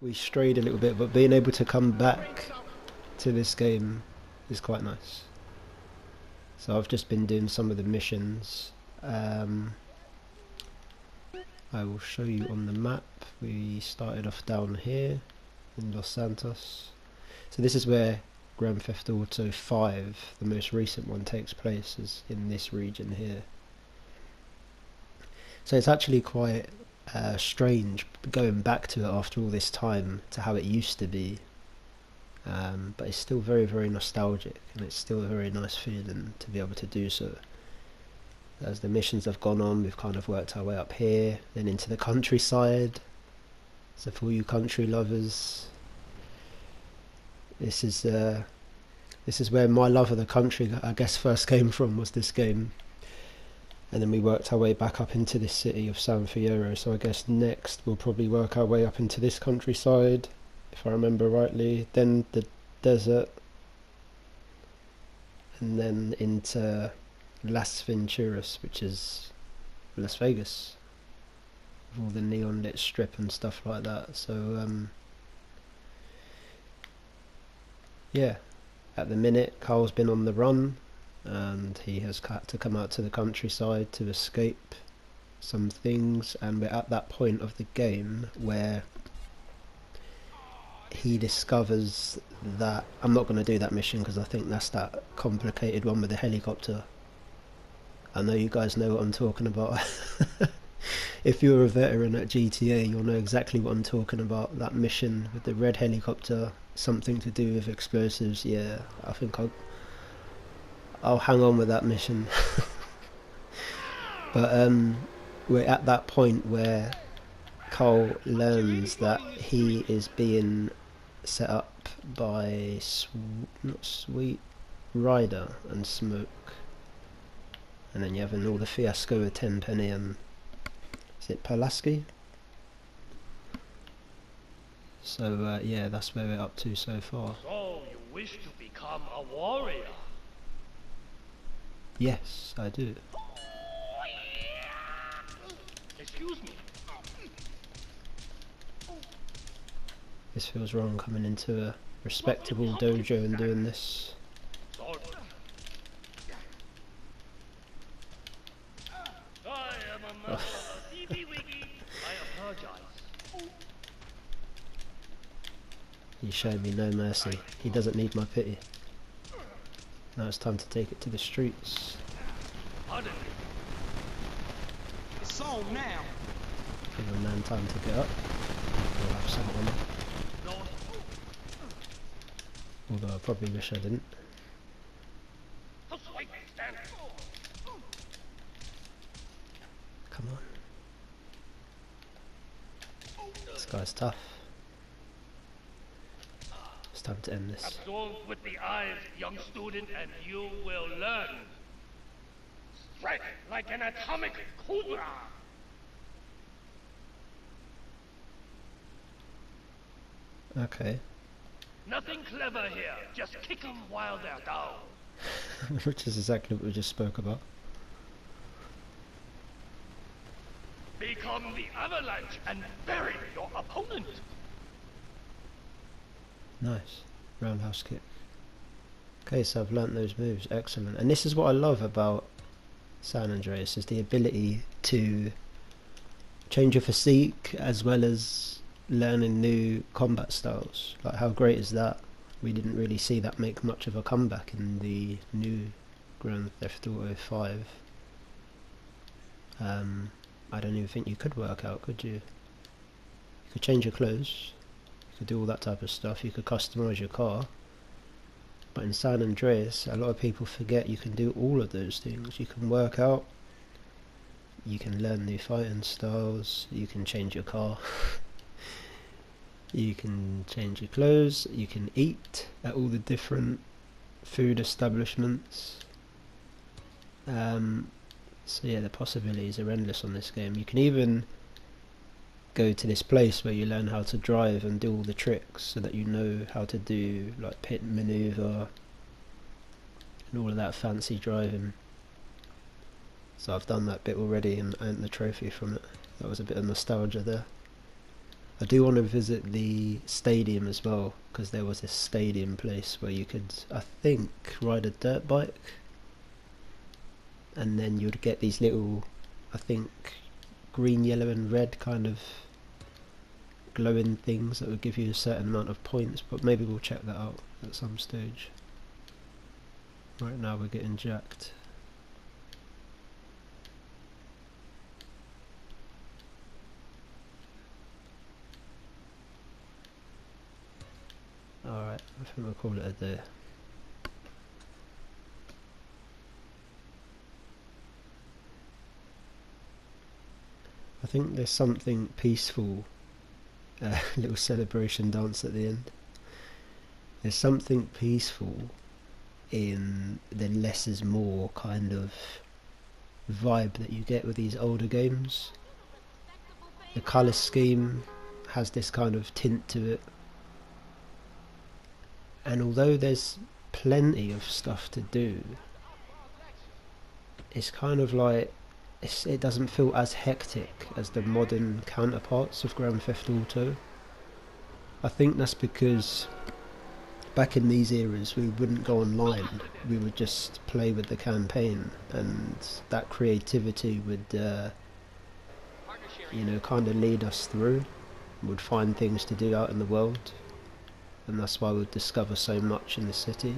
we strayed a little bit, but being able to come back to this game is quite nice. So I've just been doing some of the missions. I will show you on the map. We started off down here in Los Santos. So this is where Grand Theft Auto 5, the most recent one, takes place, is in this region here. So it's actually quite strange going back to it after all this time to how it used to be. But it's still very, very nostalgic, and it's still a very nice feeling to be able to do so. As the missions have gone on, we've kind of worked our way up here, then into the countryside. So for all you country lovers, this is where my love of the country, I guess, first came from, was this game. And then we worked our way back up into this city of San Fierro. So I guess next we'll probably work our way up into this countryside, if I remember rightly, then the desert, and then into Las Venturas, which is Las Vegas, with all the neon lit strip and stuff like that. So yeah, at the minute Carl's been on the run, and he has had to come out to the countryside to escape some things, and we're at that point of the game where he discovers that, I'm not going to do that mission because I think that's that complicated one with the helicopter. I know you guys know what I'm talking about. If you're a veteran at GTA, you'll know exactly what I'm talking about. That mission with the red helicopter, something to do with explosives. Yeah, I think I'll hang on with that mission. But we're at that point where Carl learns that he is being set up by not Sweet Rider and Smoke, and then you're having all the fiasco with Tenpenny and, is it Pulaski? So yeah, that's where we're up to so far. So you wish to become a warrior? Yes, I do. Excuse me. This feels wrong, coming into a respectable dojo and doing this. I am a member of DB Wiki. I apologize. He showed me no mercy. He doesn't need my pity. Now it's time to take it to the streets. Pardon me. It's on now. Give a man time to get up. We'll have someone. No. Although I probably wish I didn't. Just wait, stand. Come on. This guy's tough. It's time to end this. Absorb with the eyes, young student, and you will learn. Strike like an atomic cobra. Okay. Nothing clever here. Just kick them while they're down. Which is exactly what we just spoke about. Become the avalanche and bury your opponent. Nice. Roundhouse kick. Okay, so I've learnt those moves. Excellent. And this is what I love about San Andreas, is the ability to change your physique as well as learning new combat styles. Like, how great is that? We didn't really see that make much of a comeback in the new Grand Theft Auto 5. I don't even think you could work out, could you? You could change your clothes, you could do all that type of stuff, you could customise your car. But in San Andreas, a lot of people forget you can do all of those things. You can work out, you can learn new fighting styles, you can change your car. You can change your clothes, you can eat at all the different food establishments. So yeah, the possibilities are endless on this game. You can even go to this place where you learn how to drive and do all the tricks, so that you know how to do like pit maneuver and all of that fancy driving. So I've done that bit already and earned the trophy from it. That was a bit of nostalgia there. I do want to visit the stadium as well, because there was this stadium place where you could, I think, ride a dirt bike, and then you'd get these little, I think, green, yellow and red kind of glowing things that would give you a certain amount of points, but maybe we'll check that out at some stage. Right now we're getting jacked. Alright, I think we'll call it a day. I think there's something peaceful, little celebration dance at the end. There's something peaceful in the less is more kind of vibe that you get with these older games. The colour scheme has this kind of tint to it, and although there's plenty of stuff to do, it's kind of like it doesn't feel as hectic as the modern counterparts of Grand Theft Auto. I think that's because back in these eras we wouldn't go online, we would just play with the campaign, and that creativity would you know, kind of lead us through. We'd find things to do out in the world, and that's why we'd discover so much in the city.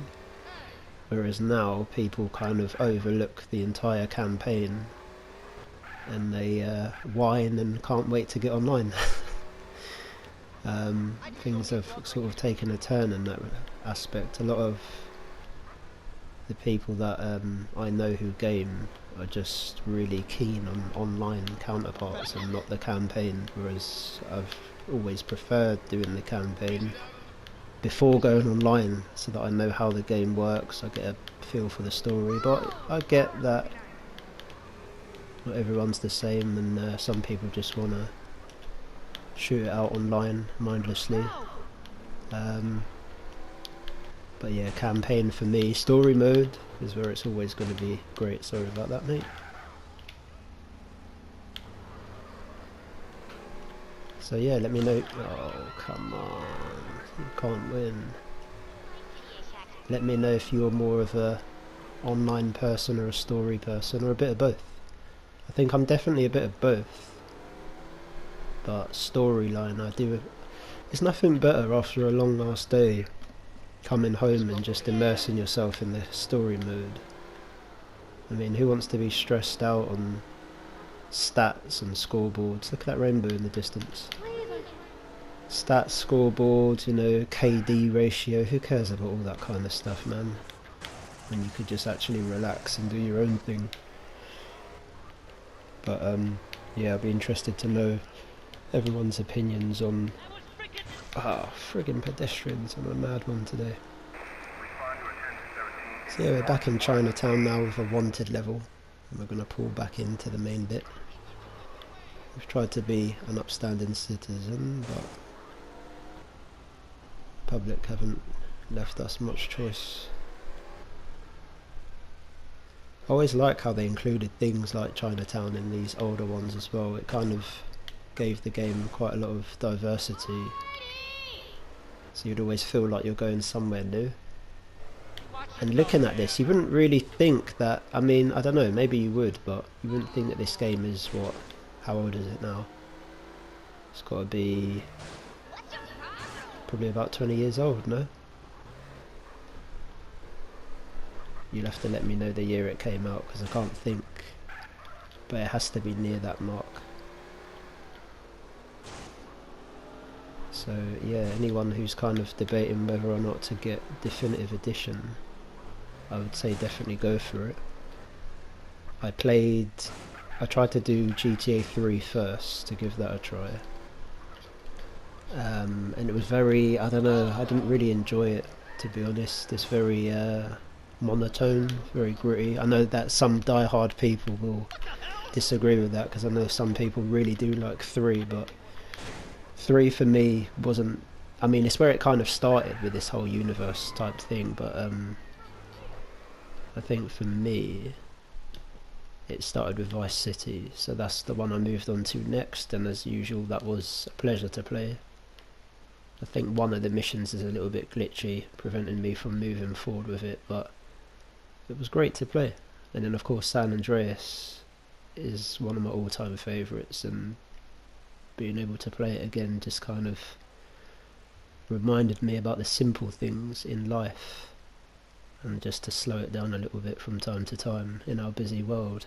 Whereas now people kind of overlook the entire campaign and they whine and can't wait to get online. Things have sort of taken a turn in that aspect. A lot of the people that I know who game are just really keen on online counterparts and not the campaign, whereas I've always preferred doing the campaign before going online so that I know how the game works, I get a feel for the story. But I get that not everyone's the same, and some people just want to shoot it out online mindlessly. But yeah, campaign for me, story mode is where it's always going to be great. Sorry about that, mate. So yeah, let me know. Oh, come on, you can't win. Let me know if you're more of a online person or a story person, or a bit of both. I think I'm definitely a bit of both, but storyline I do. There's nothing better after a long last day coming home and just immersing yourself in the story mode. I mean, who wants to be stressed out on stats and scoreboards? Look at that rainbow in the distance. Stats, scoreboards, you know, KD ratio, who cares about all that kind of stuff, man? When you could just actually relax and do your own thing. But yeah, I'd be interested to know everyone's opinions on... Ah, friggin' pedestrians, I'm a mad one today. So yeah, we're back in Chinatown now with a wanted level, and we're going to pull back into the main bit. We've tried to be an upstanding citizen, but the public haven't left us much choice. I always like how they included things like Chinatown in these older ones as well. It kind of gave the game quite a lot of diversity, so you'd always feel like you're going somewhere new. And looking at this, you wouldn't really think that, I mean, I don't know, maybe you would, but you wouldn't think that this game is, what, how old is it now? It's got to be probably about 20 years old, no? You'll have to let me know the year it came out, because I can't think, but it has to be near that mark. So yeah, anyone who's kind of debating whether or not to get Definitive Edition, I would say definitely go for it. I tried to do GTA 3 first to give that a try, and it was very, I don't know, I didn't really enjoy it, to be honest. It's very monotone, very gritty. I know that some die-hard people will disagree with that, because I know some people really do like 3, but 3 for me wasn't, I mean, it's where it kind of started with this whole universe type thing, but I think for me it started with Vice City, so that's the one I moved on to next, and as usual that was a pleasure to play. I think one of the missions is a little bit glitchy, preventing me from moving forward with it, but it was great to play. And then of course San Andreas is one of my all-time favourites, and being able to play it again just kind of reminded me about the simple things in life, and just to slow it down a little bit from time to time in our busy world.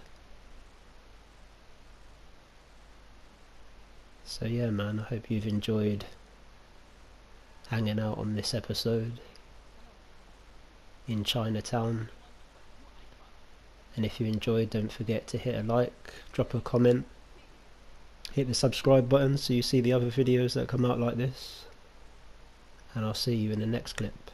So yeah man, I hope you've enjoyed hanging out on this episode in Chinatown, and if you enjoyed, don't forget to hit a like, drop a comment, hit the subscribe button so you see the other videos that come out like this, and I'll see you in the next clip.